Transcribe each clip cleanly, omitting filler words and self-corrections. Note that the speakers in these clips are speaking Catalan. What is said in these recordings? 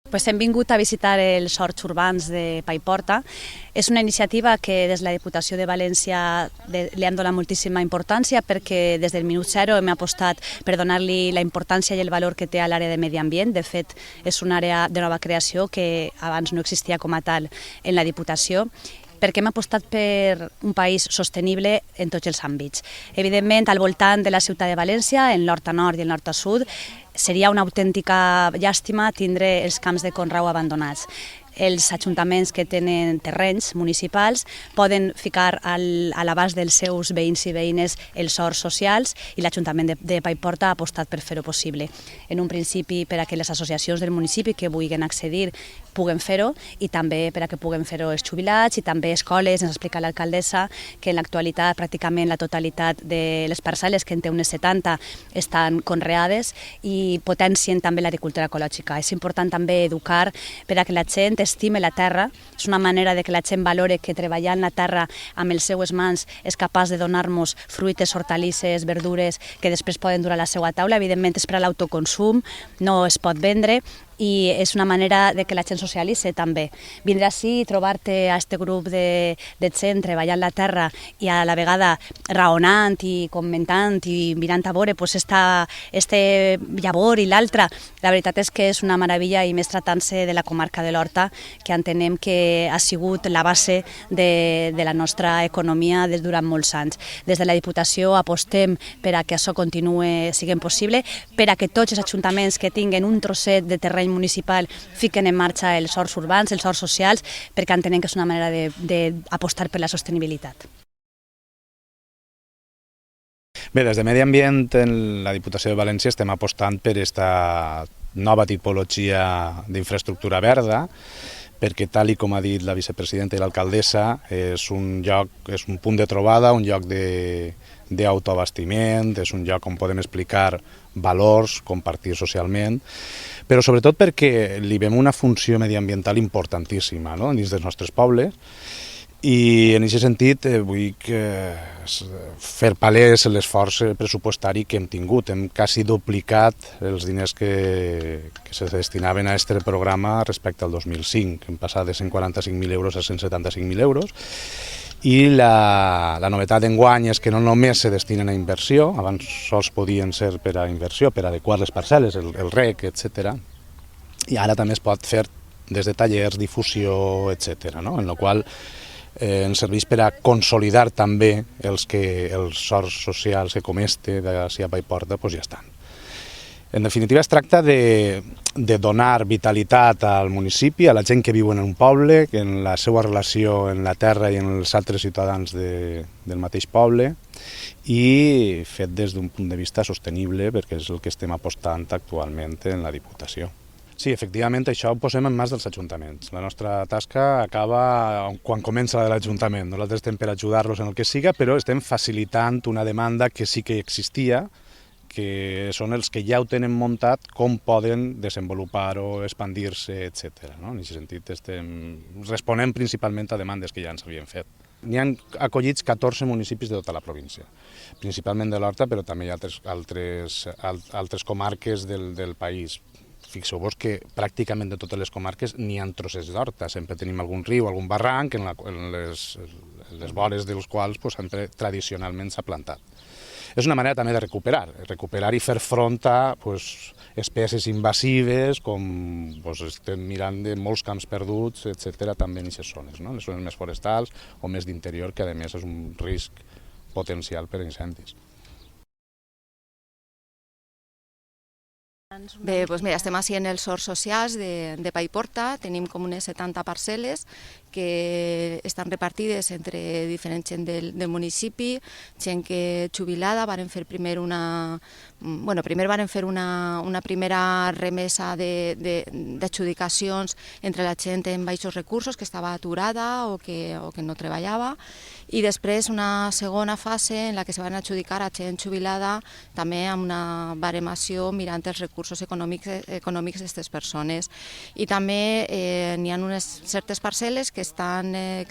Hem vingut a visitar els horts urbans de Paiporta. És una iniciativa que des de la Diputació de València li hem donat moltíssima importància perquè des del minut zero hem apostat per donar-li la importància i el valor que té a l'àrea de medi ambient. De fet, és una àrea de nova creació que abans no existia com a tal en la Diputació, perquè hem apostat per un país sostenible en tots els àmbits. Evidentment, al voltant de la ciutat de València, en l'horta nord i en l'horta sud, seria una autèntica llàstima tindre els camps de conreu abandonats. Els ajuntaments que tenen terrenys municipals poden ficar a l'abast dels seus veïns i veïnes els horts socials i l'Ajuntament de Paiporta ha apostat per fer-ho possible. En un principi per a que les associacions del municipi que vulguin accedir puguen fer-ho i també per a que puguen fer-ho els jubilats i també escoles. Ens explica l'alcaldessa que en l'actualitat pràcticament la totalitat de les parcel·les, que en té unes 70, estan conreades i potencien també l'agricultura ecològica. És important també educar per a que la gent estime la terra. És una manera de que la gent valore que treballant la terra amb les seues mans és capaç de donar-nos fruites, hortalisses, verdures que després poden durar a la seva taula. Evidentment és per a l'autoconsum, no es pot vendre i és una manera de que la gent socialitzi també. Vindre ací i trobar-te a aquest grup de gent treballant la terra i a la vegada raonant i comentant i mirant a veure este llavor i l'altre. La veritat és que és una meravella i més tratant-se de la comarca de l'Horta, que entenem que ha sigut la base de la nostra economia durant molts anys. Des de la Diputació apostem per a que això continue sent possible, per a que tots els ajuntaments que tinguen un trosset de terreny municipal fiquen en marxa els horts urbans, els horts socials, perquè entenem que és una manera d'apostar per la sostenibilitat. Bé, des de Medi Ambient en la Diputació de València estem apostant per aquesta nova tipologia d'infraestructura verda, perquè tal com ha dit la vicepresidenta i l'alcaldessa, és un punt de trobada, un lloc d'autoabastiment, és un lloc on podem explicar valors, compartir socialment, però sobretot perquè li veiem una funció mediambiental importantíssima dins dels nostres pobles, i en aquest sentit vull fer palès l'esforç pressupostari que hem tingut. Hem quasi duplicat els diners que se destinaven a aquest programa respecte al 2005. Hem passat de 145.000 euros a 175.000 euros. I la novetat d'enguany és que no només se destinen a inversió, abans sols podien ser per a inversió, per adequar les parcel·les, el rec, etc. I ara també es pot fer des de tallers, difusió, etc. En la qual ens serveix per a consolidar també els horts socials que com este d'ací a Paiporta ja estan. En definitiva, es tracta de donar vitalitat al municipi, a la gent que viu en un poble, en la seva relació amb la terra i amb els altres ciutadans del mateix poble, i fet des d'un punt de vista sostenible, perquè és el que estem apostant actualment en la Diputació. Sí, efectivament, això ho posem en mans dels ajuntaments. La nostra tasca acaba quan comença la de l'Ajuntament. Nosaltres estem per ajudar-los en el que siga, però estem facilitant una demanda que sí que existia, que són els que ja ho tenen muntat, com poden desenvolupar-ho, expandir-se, etc. En aquest sentit, responem principalment a demandes que ja ens havien fet. N'hi han acollits 14 municipis de tota la província, principalment de l'Horta, però també hi ha altres comarques del país. Fixeu-vos que pràcticament de totes les comarques n'hi ha trossets d'horta. Sempre tenim algun riu, algun barranc, en les vores dels quals sempre tradicionalment s'ha plantat. És una manera també de recuperar i fer front a espècies invasives, com estem mirant de molts camps perduts, etc., també en aquestes zones, les zones més forestals o més d'interior, que a més és un risc potencial per a incendis. Bé, doncs mira, estem així en els horts socials de Paiporta, tenim com unes 70 parcel·les que estan repartides entre diferents gent del municipi, gent que jubilada, varen fer primer una primera remesa d'adjudicacions entre la gent amb baixos recursos que estava aturada o que no treballava, i després una segona fase en la que se van adjudicar a gent jubilada també amb una baremació mirant els recursos recursos econòmics d'aquestes persones. I també n'hi ha unes certes parcel·les que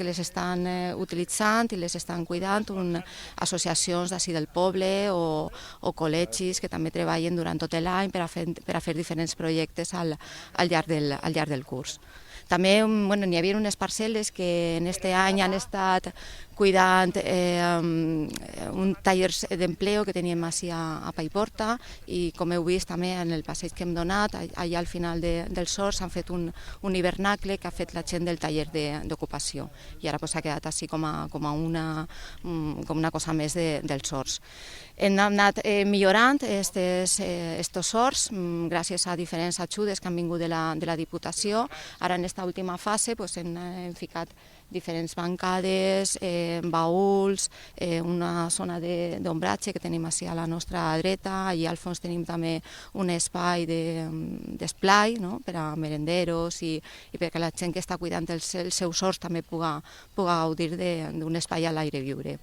les estan utilitzant i les estan cuidant associacions d'ací del poble o col·legis que també treballen durant tot l'any per a fer diferents projectes al llarg del curs. També n'hi havia unes parcel·les que en aquest any han estat cuidant un taller d'empleo que teníem així a Paiporta i com heu vist també en el passeig que hem donat, allà al final del SORS han fet un hivernacle que ha fet la gent del taller d'ocupació i ara s'ha quedat així com una cosa més del SORS. Hem anat millorant estos SORS gràcies a diferents ajudes que han vingut de la Diputació. Ara en aquesta última fase hem ficat diferents bancades, baúls, una zona d'ombratge que tenim així a la nostra dreta. Allà al fons tenim també un espai d'esplai per a merenderos i perquè la gent que està cuidant els seus horts també puga gaudir d'un espai a l'aire lliure.